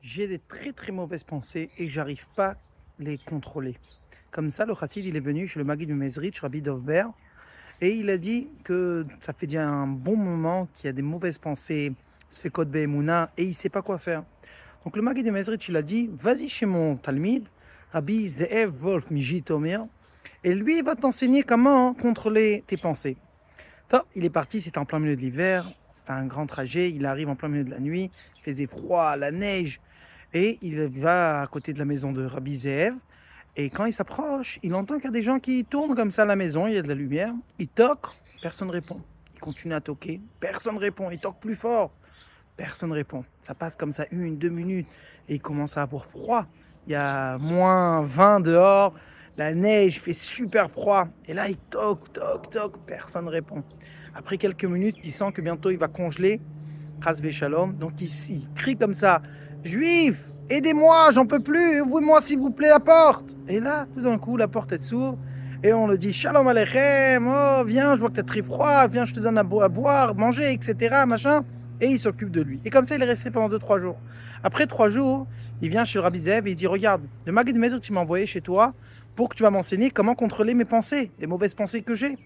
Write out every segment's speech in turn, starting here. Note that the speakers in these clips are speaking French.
J'ai des très très mauvaises pensées et j'arrive pas à les contrôler. Comme ça, le chassid, il est venu chez le Maguid du Mezrich, Rabbi Dovber, et il a dit que ça fait déjà un bon moment qu'il y a des mauvaises pensées, Sfekot Be'emouna, et il ne sait pas quoi faire. Donc le Maguid du Mezrich, il a dit, vas-y chez mon Talmid, Rabbi Ze'ev Wolf Mijitomir, et lui, il va t'enseigner comment contrôler tes pensées. Toi, il est parti, c'était en plein milieu de l'hiver, c'était un grand trajet, il arrive en plein milieu de la nuit, il faisait froid, la neige, et il va à côté de la maison de Rabbi Zeev. Et quand il s'approche, il entend qu'il y a des gens qui tournent comme ça à la maison, il y a de la lumière. Il toque, personne ne répond. Il continue à toquer, personne ne répond. Il toque plus fort, personne ne répond. Ça passe comme ça 1, 2 minutes et il commence à avoir froid. Il y a -20 dehors, la neige, il fait super froid. Et là, il toque, toque, toque, personne ne répond. Après quelques minutes, il sent que bientôt il va congeler. Hasbe Shalom. Donc il crie comme ça, Juifs, aidez-moi, j'en peux plus, ouvrez-moi s'il vous plaît la porte. Et là, tout d'un coup, la porte est s'ouvre et on le dit, Shalom Aleichem, oh viens, je vois que t'as très froid, viens, je te donne à boire, manger, etc. Machin. Et il s'occupe de lui. Et comme ça, il est resté pendant 2, 3 jours. Après 3 jours, il vient chez le Rabbi Zev et il dit, regarde, le Maguid Mezer, tu m'as envoyé chez toi pour que tu vas m'enseigner comment contrôler mes pensées, les mauvaises pensées que j'ai.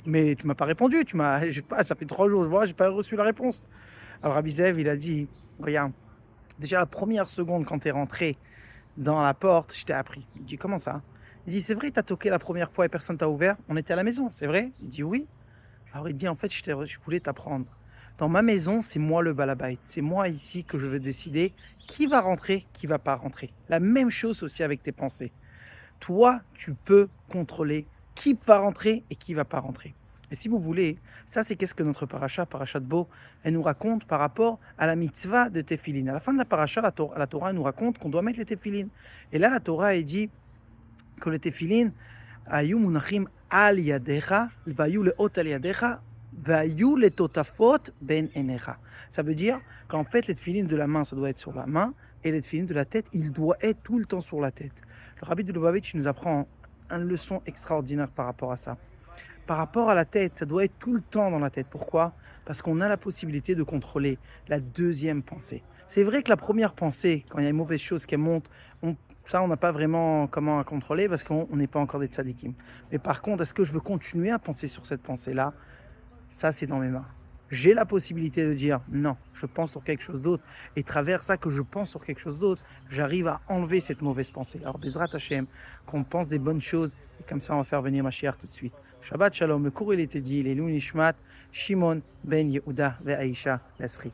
Mais tu m'as pas répondu, ça fait 3 jours, je vois, j'ai pas reçu la réponse. Alors Rabbi Zev, il a dit, regarde, déjà la première seconde quand tu es rentré dans la porte, je t'ai appris. Il dit, comment ça? Il dit, c'est vrai, tu as toqué la première fois et personne t'a ouvert, on était à la maison, c'est vrai? Il dit, oui. Alors il dit, en fait, je voulais t'apprendre. Dans ma maison, c'est moi le balabait. C'est moi ici que je veux décider qui va rentrer, qui va pas rentrer. La même chose aussi avec tes pensées. Toi, tu peux contrôler qui va rentrer et qui va pas rentrer. Et si vous voulez, ça c'est qu'est-ce que notre paracha de Bo, elle nous raconte par rapport à la mitzvah de Tefillin. À la fin de la paracha, la Torah elle nous raconte qu'on doit mettre les Tefillin. Et là, la Torah elle dit que les Tefillin, ayu munachim al yadecha, vayu leot al yadecha, vayu le totafot ben enecha. Ça veut dire qu'en fait, les Tefillin de la main, ça doit être sur la main, et les Tefillin de la tête, il doit être tout le temps sur la tête. Le Rabbi de Lubavitch nous apprend une leçon extraordinaire par rapport à ça. Par rapport à la tête, ça doit être tout le temps dans la tête. Pourquoi? Parce qu'on a la possibilité de contrôler la deuxième pensée. C'est vrai que la première pensée, quand il y a une mauvaise chose qui monte, ça, on n'a pas vraiment comment à contrôler parce qu'on n'est pas encore des tzadikim. Mais par contre, est-ce que je veux continuer à penser sur cette pensée-là? Ça, c'est dans mes mains. J'ai la possibilité de dire non, je pense sur quelque chose d'autre. Et travers ça que je pense sur quelque chose d'autre, j'arrive à enlever cette mauvaise pensée. Alors, Bezrat Hashem, qu'on pense des bonnes choses, et comme ça, on va faire venir Mashiach tout de suite. Shabbat Shalom, le cours il était dit, les Nishmat, Shimon ben Yehuda ve Aisha Lasri.